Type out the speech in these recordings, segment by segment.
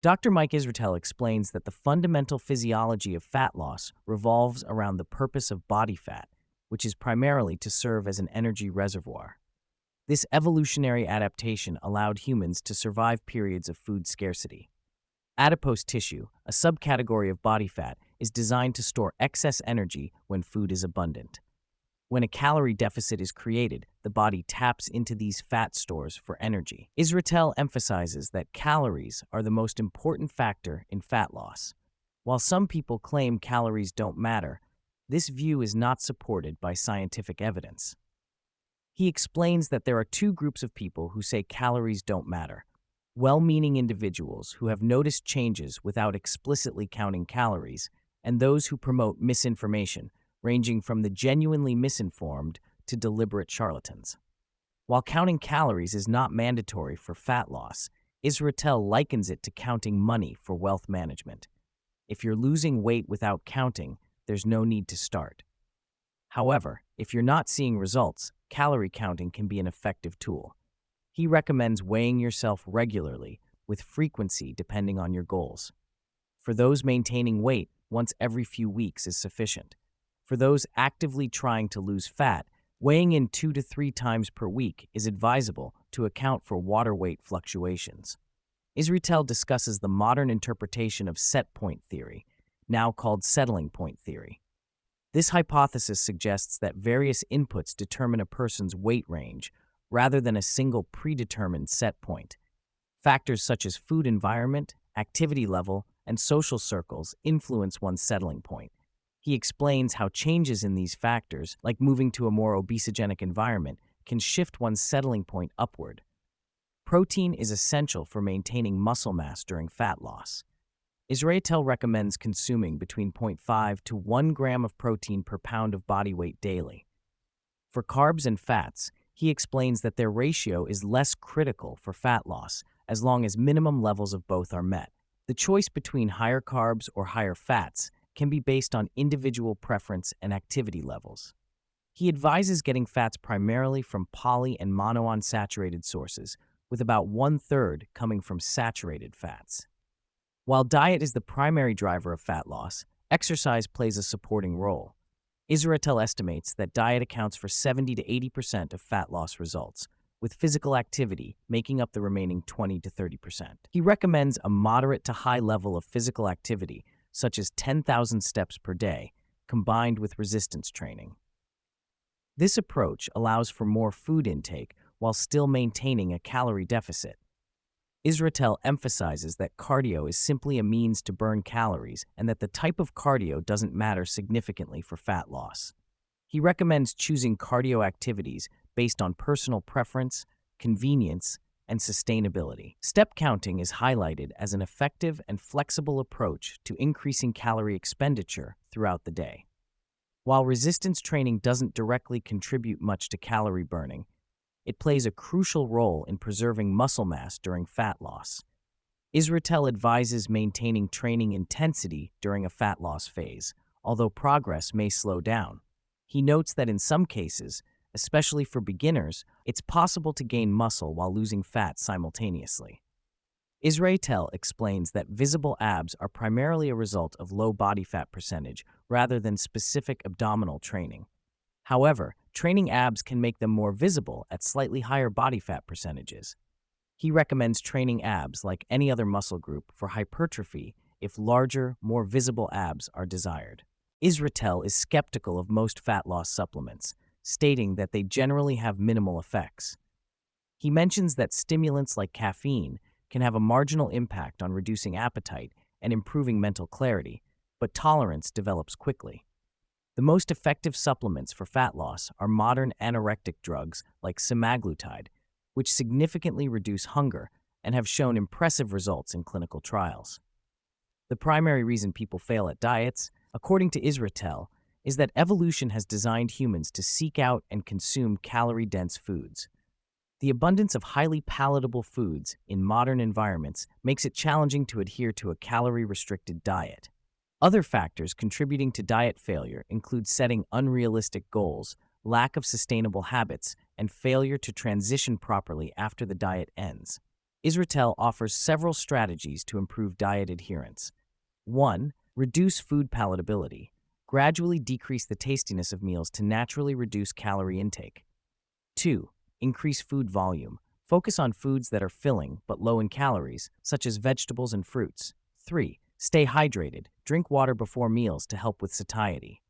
Dr. Mike Israetel explains that the fundamental physiology of fat loss revolves around the purpose of body fat, which is primarily to serve as an energy reservoir. This evolutionary adaptation allowed humans to survive periods of food scarcity. Adipose tissue, a subcategory of body fat, is designed to store excess energy when food is abundant. When a calorie deficit is created, the body taps into these fat stores for energy. Israetel emphasizes that calories are the most important factor in fat loss. While some people claim calories don't matter, this view is not supported by scientific evidence. He explains that there are two groups of people who say calories don't matter: well-meaning individuals who have noticed changes without explicitly counting calories, and those who promote misinformation, ranging from the genuinely misinformed to deliberate charlatans. While counting calories is not mandatory for fat loss, Israetel likens it to counting money for wealth management. If you're losing weight without counting, there's no need to start. However, if you're not seeing results, calorie counting can be an effective tool. He recommends weighing yourself regularly, with frequency depending on your goals. For those maintaining weight, once every few weeks is sufficient. For those actively trying to lose fat, weighing in 2 to 3 times per week is advisable to account for water weight fluctuations. Israetel discusses the modern interpretation of set point theory, now called settling point theory. This hypothesis suggests that various inputs determine a person's weight range, rather than a single predetermined set point. Factors such as food environment, activity level, and social circles influence one's settling point. He explains how changes in these factors, like moving to a more obesogenic environment, can shift one's settling point upward. Protein is essential for maintaining muscle mass during fat loss. Israetel recommends consuming between 0.5 to 1 gram of protein per pound of body weight daily. For carbs and fats, he explains that their ratio is less critical for fat loss as long as minimum levels of both are met. The choice between higher carbs or higher fats can be based on individual preference and activity levels. He advises getting fats primarily from poly and monounsaturated sources, with about 1/3 coming from saturated fats. While diet is the primary driver of fat loss, exercise plays a supporting role. Israetel estimates that diet accounts for 70 to 80% of fat loss results, with physical activity making up the remaining 20 to 30%. He recommends a moderate to high level of physical activity, such as 10,000 steps per day, combined with resistance training. This approach allows for more food intake while still maintaining a calorie deficit. Israetel emphasizes that cardio is simply a means to burn calories and that the type of cardio doesn't matter significantly for fat loss. He recommends choosing cardio activities based on personal preference, convenience, and sustainability. Step counting is highlighted as an effective and flexible approach to increasing calorie expenditure throughout the day. While resistance training doesn't directly contribute much to calorie burning, it plays a crucial role in preserving muscle mass during fat loss. Israetel advises maintaining training intensity during a fat loss phase, although progress may slow down. He notes that in some cases, especially for beginners, it's possible to gain muscle while losing fat simultaneously. Israetel explains that visible abs are primarily a result of low body fat percentage rather than specific abdominal training. However, training abs can make them more visible at slightly higher body fat percentages. He recommends training abs like any other muscle group for hypertrophy if larger, more visible abs are desired. Israetel is skeptical of most fat loss supplements, stating that they generally have minimal effects. He mentions that stimulants like caffeine can have a marginal impact on reducing appetite and improving mental clarity, but tolerance develops quickly. The most effective supplements for fat loss are modern anorectic drugs like semaglutide, which significantly reduce hunger and have shown impressive results in clinical trials. The primary reason people fail at diets, according to Israetel, is that evolution has designed humans to seek out and consume calorie-dense foods. The abundance of highly palatable foods in modern environments makes it challenging to adhere to a calorie-restricted diet. Other factors contributing to diet failure include setting unrealistic goals, lack of sustainable habits, and failure to transition properly after the diet ends. Israetel offers several strategies to improve diet adherence. 1. Reduce food palatability. Gradually decrease the tastiness of meals to naturally reduce calorie intake. 2. Increase food volume. Focus on foods that are filling but low in calories, such as vegetables and fruits. 3. Stay hydrated. Drink water before meals to help with satiety.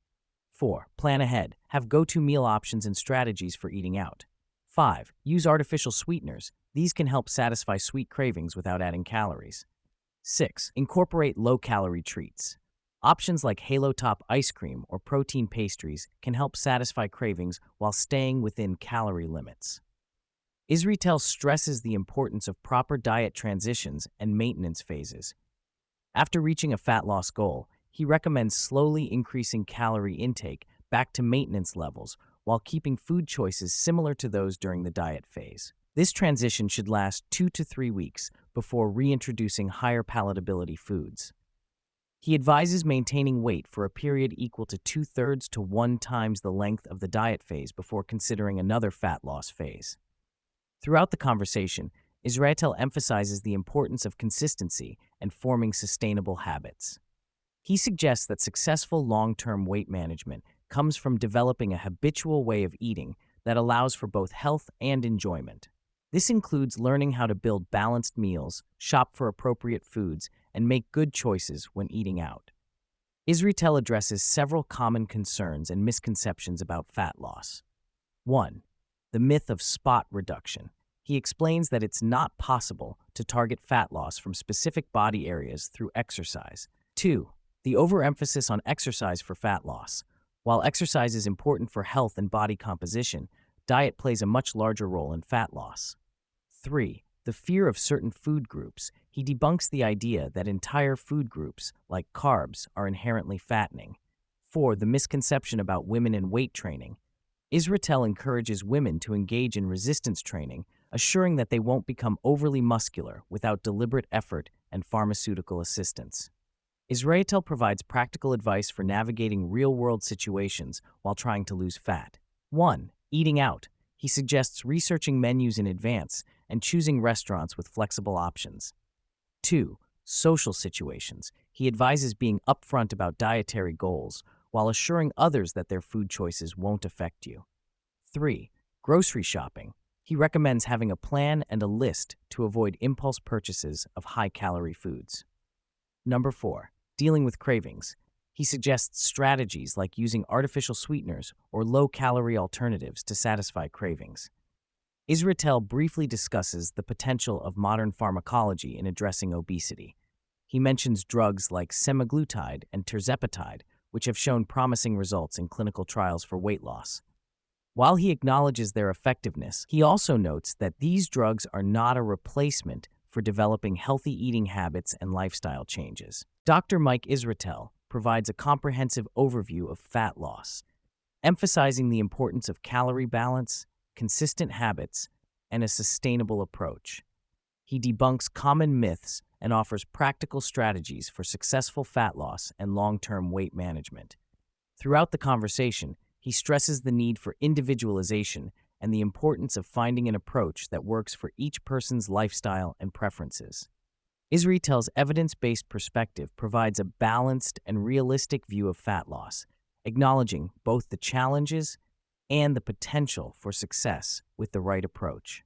4. Plan ahead. Have go-to meal options and strategies for eating out. 5. Use artificial sweeteners. These can help satisfy sweet cravings without adding calories. 6. Incorporate low-calorie treats. Options like Halo Top ice cream or protein pastries can help satisfy cravings while staying within calorie limits. Israetel stresses the importance of proper diet transitions and maintenance phases. After reaching a fat loss goal, he recommends slowly increasing calorie intake back to maintenance levels while keeping food choices similar to those during the diet phase. This transition should last 2 to 3 weeks before reintroducing higher palatability foods. He advises maintaining weight for a period equal to 2/3 to 1 times the length of the diet phase before considering another fat loss phase. Throughout the conversation, Israetel emphasizes the importance of consistency and forming sustainable habits. He suggests that successful long-term weight management comes from developing a habitual way of eating that allows for both health and enjoyment. This includes learning how to build balanced meals, shop for appropriate foods, and make good choices when eating out. Israetel addresses several common concerns and misconceptions about fat loss. 1. The myth of spot reduction. He explains that it's not possible to target fat loss from specific body areas through exercise. 2. The overemphasis on exercise for fat loss. While exercise is important for health and body composition, diet plays a much larger role in fat loss. 3. The fear of certain food groups. He debunks the idea that entire food groups, like carbs, are inherently fattening. 4. The misconception about women in weight training. Israetel encourages women to engage in resistance training, assuring that they won't become overly muscular without deliberate effort and pharmaceutical assistance. Israetel provides practical advice for navigating real-world situations while trying to lose fat. 1. Eating out. He suggests researching menus in advance and choosing restaurants with flexible options. 2. Social situations. He advises being upfront about dietary goals while assuring others that their food choices won't affect you. 3. Grocery shopping. He recommends having a plan and a list to avoid impulse purchases of high-calorie foods. 4. Dealing with cravings. He suggests strategies like using artificial sweeteners or low-calorie alternatives to satisfy cravings. Israetel briefly discusses the potential of modern pharmacology in addressing obesity. He mentions drugs like semaglutide and tirzepatide, which have shown promising results in clinical trials for weight loss. While he acknowledges their effectiveness, he also notes that these drugs are not a replacement for developing healthy eating habits and lifestyle changes. Dr. Mike Israetel provides a comprehensive overview of fat loss, emphasizing the importance of calorie balance, consistent habits, and a sustainable approach. He debunks common myths and offers practical strategies for successful fat loss and long-term weight management. Throughout the conversation, he stresses the need for individualization and the importance of finding an approach that works for each person's lifestyle and preferences. Israetel's evidence-based perspective provides a balanced and realistic view of fat loss, acknowledging both the challenges and the potential for success with the right approach.